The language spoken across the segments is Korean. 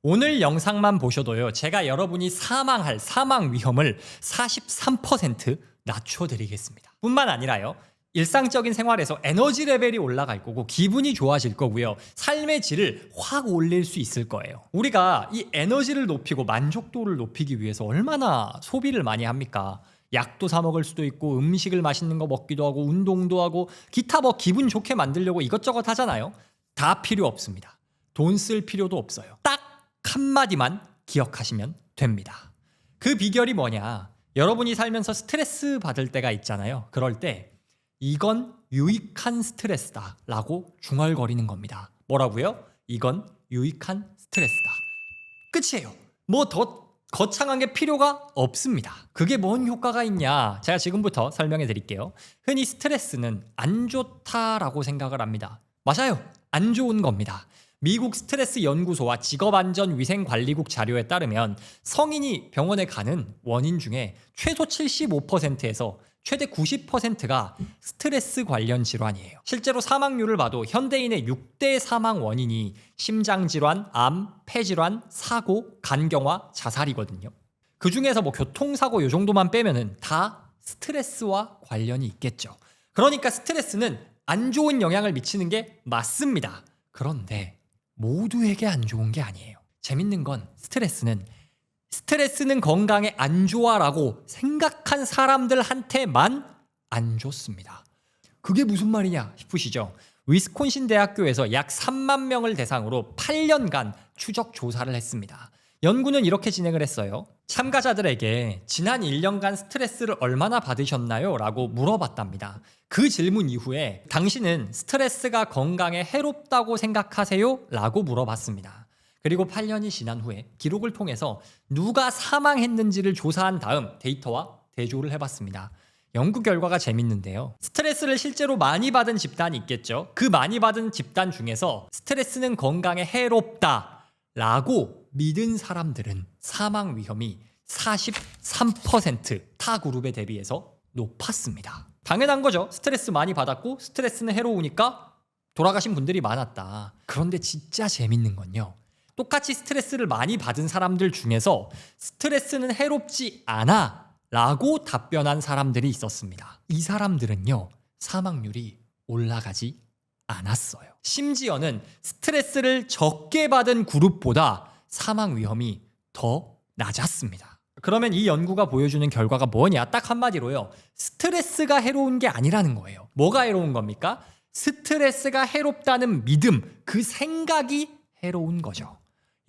오늘 영상만 보셔도요, 제가 여러분이 사망할 사망 위험을 43% 낮춰드리겠습니다. 뿐만 아니라요, 일상적인 생활에서 에너지 레벨이 올라갈 거고 기분이 좋아질 거고요, 삶의 질을 확 올릴 수 있을 거예요. 우리가 이 에너지를 높이고 만족도를 높이기 위해서 얼마나 소비를 많이 합니까? 약도 사 먹을 수도 있고 음식을 맛있는 거 먹기도 하고 운동도 하고 기타 뭐 기분 좋게 만들려고 이것저것 하잖아요. 다 필요 없습니다. 돈 쓸 필요도 없어요. 딱 한마디만 기억하시면 됩니다. 그 비결이 뭐냐? 여러분이 살면서 스트레스 받을 때가 있잖아요. 그럴 때 이건 유익한 스트레스다 라고 중얼거리는 겁니다. 뭐라고요? 이건 유익한 스트레스다. 끝이에요. 뭐 더 거창한 게 필요가 없습니다. 그게 뭔 효과가 있냐? 제가 지금부터 설명해 드릴게요. 흔히 스트레스는 안 좋다라고 생각을 합니다. 맞아요. 안 좋은 겁니다. 미국 스트레스 연구소와 직업안전위생관리국 자료에 따르면 성인이 병원에 가는 원인 중에 최소 75%에서 최대 90%가 스트레스 관련 질환이에요. 실제로 사망률을 봐도 현대인의 6대 사망 원인이 심장질환, 암, 폐질환, 사고, 간경화, 자살이거든요. 그 중에서 뭐 교통사고 요 정도만 빼면은 다 스트레스와 관련이 있겠죠. 그러니까 스트레스는 안 좋은 영향을 미치는 게 맞습니다. 그런데 모두에게 안 좋은 게 아니에요. 재밌는 건 스트레스는 건강에 안 좋아라고 생각한 사람들한테만 안 좋습니다. 그게 무슨 말이냐 싶으시죠? 위스콘신 대학교에서 약 3만 명을 대상으로 8년간 추적 조사를 했습니다. 연구는 이렇게 진행을 했어요. 참가자들에게 지난 1년간 스트레스를 얼마나 받으셨나요? 라고 물어봤답니다. 그 질문 이후에 당신은 스트레스가 건강에 해롭다고 생각하세요? 라고 물어봤습니다. 그리고 8년이 지난 후에 기록을 통해서 누가 사망했는지를 조사한 다음 데이터와 대조를 해봤습니다. 연구 결과가 재밌는데요. 스트레스를 실제로 많이 받은 집단이 있겠죠. 그 많이 받은 집단 중에서 스트레스는 건강에 해롭다 라고 믿은 사람들은 사망 위험이 43% 타 그룹에 대비해서 높았습니다. 당연한 거죠. 스트레스 많이 받았고 스트레스는 해로우니까 돌아가신 분들이 많았다. 그런데 진짜 재밌는 건요, 똑같이 스트레스를 많이 받은 사람들 중에서 스트레스는 해롭지 않아 라고 답변한 사람들이 있었습니다. 이 사람들은요, 사망률이 올라가지 않았어요. 심지어는 스트레스를 적게 받은 그룹보다 사망 위험이 더 낮았습니다. 그러면 이 연구가 보여주는 결과가 뭐냐? 딱 한마디로요, 스트레스가 해로운 게 아니라는 거예요. 뭐가 해로운 겁니까? 스트레스가 해롭다는 믿음, 그 생각이 해로운 거죠.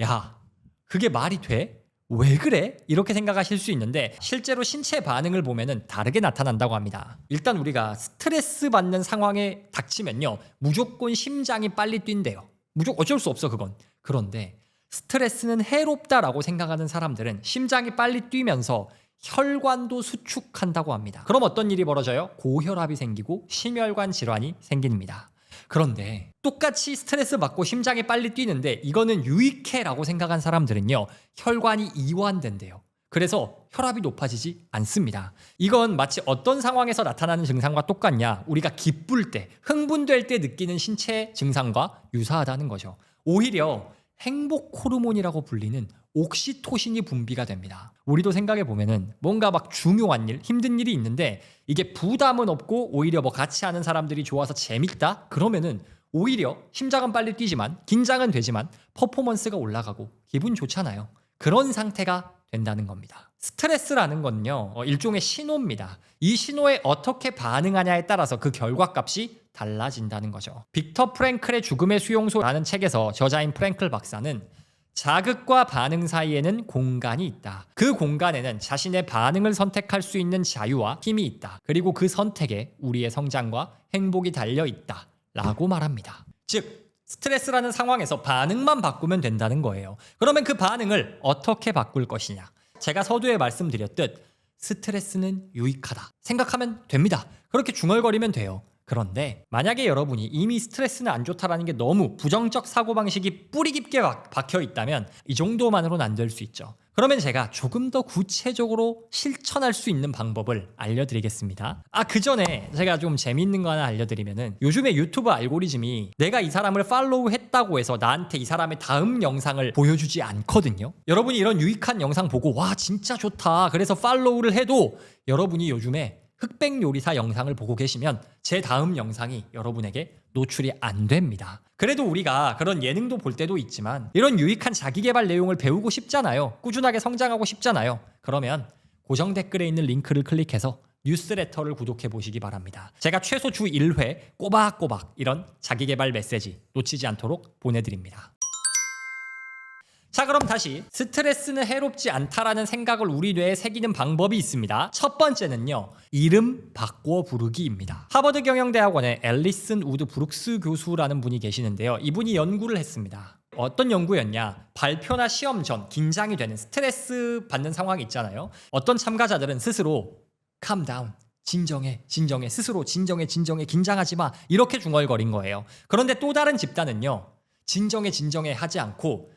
야, 그게 말이 돼? 왜 그래? 이렇게 생각하실 수 있는데 실제로 신체 반응을 보면은 다르게 나타난다고 합니다. 일단 우리가 스트레스 받는 상황에 닥치면요, 무조건 심장이 빨리 뛴대요. 무조건 어쩔 수 없어 그건. 그런데 스트레스는 해롭다라고 생각하는 사람들은 심장이 빨리 뛰면서 혈관도 수축한다고 합니다. 그럼 어떤 일이 벌어져요? 고혈압이 생기고 심혈관 질환이 생깁니다. 그런데 똑같이 스트레스 받고 심장이 빨리 뛰는데 이거는 유익해라고 생각한 사람들은요, 혈관이 이완된대요. 그래서 혈압이 높아지지 않습니다. 이건 마치 어떤 상황에서 나타나는 증상과 똑같냐? 우리가 기쁠 때, 흥분될 때 느끼는 신체 증상과 유사하다는 거죠. 오히려 행복 호르몬이라고 불리는 옥시토신이 분비가 됩니다. 우리도 생각해 보면은 뭔가 막 중요한 일, 힘든 일이 있는데 이게 부담은 없고 오히려 뭐 같이 하는 사람들이 좋아서 재밌다? 그러면은 오히려 심장은 빨리 뛰지만 긴장은 되지만 퍼포먼스가 올라가고 기분 좋잖아요. 그런 상태가 된다는 겁니다. 스트레스라는 건요, 일종의 신호입니다. 이 신호에 어떻게 반응하냐에 따라서 그 결과값이 달라진다는 거죠. 빅터 프랭클의 죽음의 수용소라는 책에서 저자인 프랭클 박사는 자극과 반응 사이에는 공간이 있다. 그 공간에는 자신의 반응을 선택할 수 있는 자유와 힘이 있다. 그리고 그 선택에 우리의 성장과 행복이 달려 있다. 라고 말합니다. 즉, 스트레스라는 상황에서 반응만 바꾸면 된다는 거예요. 그러면 그 반응을 어떻게 바꿀 것이냐? 제가 서두에 말씀드렸듯 스트레스는 유익하다 생각하면 됩니다. 그렇게 중얼거리면 돼요. 그런데 만약에 여러분이 이미 스트레스는 안 좋다라는 게 너무 부정적 사고방식이 뿌리 깊게 박혀 있다면 이 정도만으로는 안 될 수 있죠. 그러면 제가 조금 더 구체적으로 실천할 수 있는 방법을 알려드리겠습니다. 그 전에 제가 좀 재밌는 거 하나 알려드리면은 요즘에 유튜브 알고리즘이 내가 이 사람을 팔로우 했다고 해서 나한테 이 사람의 다음 영상을 보여주지 않거든요. 여러분이 이런 유익한 영상 보고 와 진짜 좋다 그래서 팔로우를 해도 여러분이 요즘에 흑백 요리사 영상을 보고 계시면 제 다음 영상이 여러분에게 노출이 안 됩니다. 그래도 우리가 그런 예능도 볼 때도 있지만 이런 유익한 자기계발 내용을 배우고 싶잖아요. 꾸준하게 성장하고 싶잖아요. 그러면 고정 댓글에 있는 링크를 클릭해서 뉴스레터를 구독해 보시기 바랍니다. 제가 최소 주 1회 꼬박꼬박 이런 자기계발 메시지 놓치지 않도록 보내드립니다. 자, 그럼 다시 스트레스는 해롭지 않다라는 생각을 우리 뇌에 새기는 방법이 있습니다. 첫 번째는요, 이름 바꿔 부르기입니다. 하버드 경영대학원의 앨리슨 우드 브룩스 교수라는 분이 계시는데요. 이분이 연구를 했습니다. 어떤 연구였냐? 발표나 시험 전 긴장이 되는 스트레스 받는 상황이 있잖아요. 어떤 참가자들은 스스로 calm down, 진정해 스스로 진정해 긴장하지 마 이렇게 중얼거린 거예요. 그런데 또 다른 집단은요, 진정해 하지 않고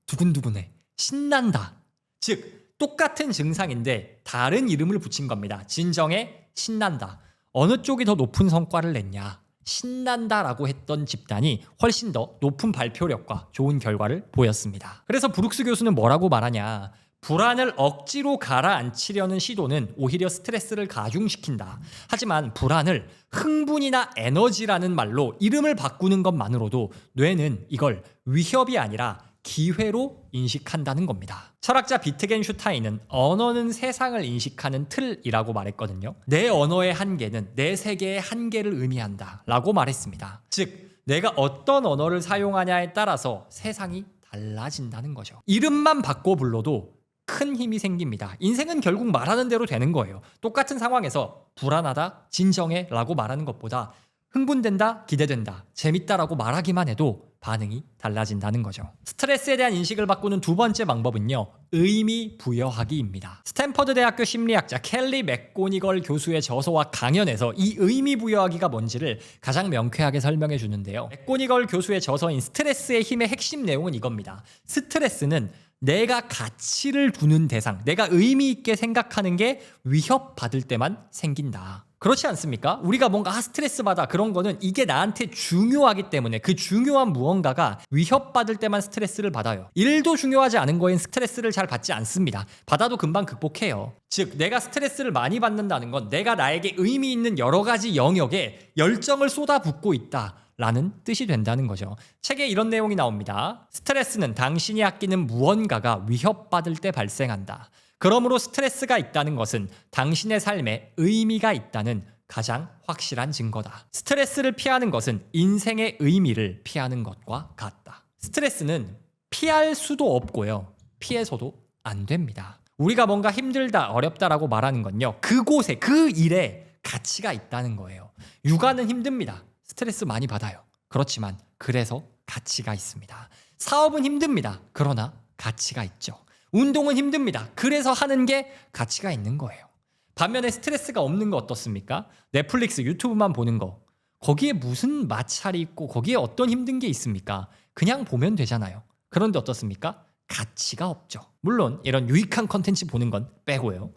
두근두근해, 신난다. 즉 똑같은 증상인데 다른 이름을 붙인 겁니다. 진정해, 신난다. 어느 쪽이 더 높은 성과를 냈냐? 신난다라고 했던 집단이 훨씬 더 높은 발표력과 좋은 결과를 보였습니다. 그래서 브룩스 교수는 뭐라고 말하냐? 불안을 억지로 가라앉히려는 시도는 오히려 스트레스를 가중시킨다. 하지만 불안을 흥분이나 에너지라는 말로 이름을 바꾸는 것만으로도 뇌는 이걸 위협이 아니라 기회로 인식한다는 겁니다. 철학자 비트겐슈타인은 언어는 세상을 인식하는 틀이라고 말했거든요. 내 언어의 한계는 내 세계의 한계를 의미한다 라고 말했습니다. 즉 내가 어떤 언어를 사용하냐에 따라서 세상이 달라진다는 거죠. 이름만 바꿔 불러도 큰 힘이 생깁니다. 인생은 결국 말하는 대로 되는 거예요. 똑같은 상황에서 불안하다, 진정해 라고 말하는 것보다 흥분된다, 기대된다, 재밌다라고 말하기만 해도 반응이 달라진다는 거죠. 스트레스에 대한 인식을 바꾸는 두 번째 방법은요, 의미 부여하기입니다. 스탠퍼드 대학교 심리학자 켈리 맥고니걸 교수의 저서와 강연에서 이 의미 부여하기가 뭔지를 가장 명쾌하게 설명해 주는데요. 맥고니걸 교수의 저서인 스트레스의 힘의 핵심 내용은 이겁니다. 스트레스는 내가 가치를 두는 대상, 내가 의미 있게 생각하는 게 위협받을 때만 생긴다. 그렇지 않습니까? 우리가 뭔가 스트레스 받아 그런 거는 이게 나한테 중요하기 때문에 그 중요한 무언가가 위협받을 때만 스트레스를 받아요. 일도 중요하지 않은 거엔 스트레스를 잘 받지 않습니다. 받아도 금방 극복해요. 즉 내가 스트레스를 많이 받는다는 건 내가 나에게 의미 있는 여러 가지 영역에 열정을 쏟아붓고 있다 라는 뜻이 된다는 거죠. 책에 이런 내용이 나옵니다. 스트레스는 당신이 아끼는 무언가가 위협받을 때 발생한다. 그러므로 스트레스가 있다는 것은 당신의 삶에 의미가 있다는 가장 확실한 증거다. 스트레스를 피하는 것은 인생의 의미를 피하는 것과 같다. 스트레스는 피할 수도 없고요. 피해서도 안 됩니다. 우리가 뭔가 힘들다, 어렵다라고 말하는 건요. 그곳에, 그 일에 가치가 있다는 거예요. 육아는 힘듭니다. 스트레스 많이 받아요. 그렇지만 그래서 가치가 있습니다. 사업은 힘듭니다. 그러나 가치가 있죠. 운동은 힘듭니다. 그래서 하는 게 가치가 있는 거예요. 반면에 스트레스가 없는 거 어떻습니까? 넷플릭스, 유튜브만 보는 거. 거기에 무슨 마찰이 있고 거기에 어떤 힘든 게 있습니까? 그냥 보면 되잖아요. 그런데 어떻습니까? 가치가 없죠. 물론 이런 유익한 컨텐츠 보는 건 빼고요.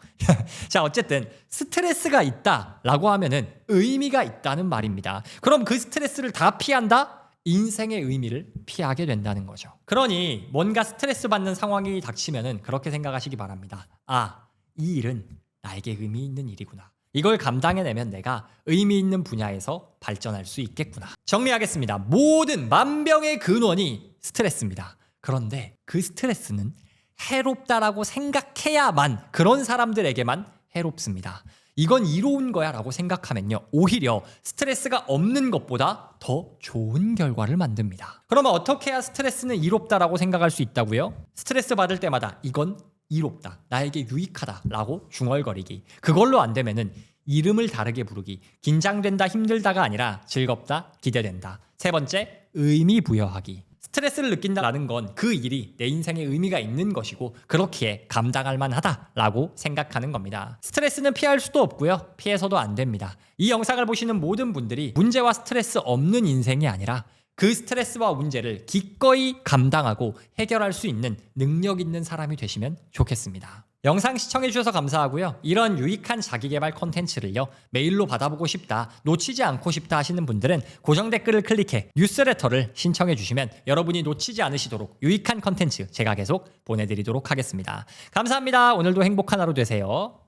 자, 어쨌든 스트레스가 있다라고 하면은 의미가 있다는 말입니다. 그럼 그 스트레스를 다 피한다? 인생의 의미를 피하게 된다는 거죠. 그러니 뭔가 스트레스 받는 상황이 닥치면은 그렇게 생각하시기 바랍니다. 이 일은 나에게 의미 있는 일이구나. 이걸 감당해내면 내가 의미 있는 분야에서 발전할 수 있겠구나. 정리하겠습니다. 모든 만병의 근원이 스트레스입니다. 그런데 그 스트레스는 해롭다라고 생각해야만, 그런 사람들에게만 해롭습니다. 이건 이로운 거야 라고 생각하면요, 오히려 스트레스가 없는 것보다 더 좋은 결과를 만듭니다. 그러면 어떻게 해야 스트레스는 이롭다라고 생각할 수 있다고요? 스트레스 받을 때마다 이건 이롭다, 나에게 유익하다 라고 중얼거리기. 그걸로 안 되면은 이름을 다르게 부르기. 긴장된다, 힘들다가 아니라 즐겁다, 기대된다. 세 번째, 의미 부여하기. 스트레스를 느낀다는 건 그 일이 내 인생에 의미가 있는 것이고 그렇기에 감당할 만하다라고 생각하는 겁니다. 스트레스는 피할 수도 없고요. 피해서도 안 됩니다. 이 영상을 보시는 모든 분들이 문제와 스트레스 없는 인생이 아니라 그 스트레스와 문제를 기꺼이 감당하고 해결할 수 있는 능력 있는 사람이 되시면 좋겠습니다. 영상 시청해주셔서 감사하고요. 이런 유익한 자기개발 콘텐츠를요 메일로 받아보고 싶다, 놓치지 않고 싶다 하시는 분들은 고정 댓글을 클릭해 뉴스레터를 신청해 주시면 여러분이 놓치지 않으시도록 유익한 콘텐츠 제가 계속 보내드리도록 하겠습니다. 감사합니다. 오늘도 행복한 하루 되세요.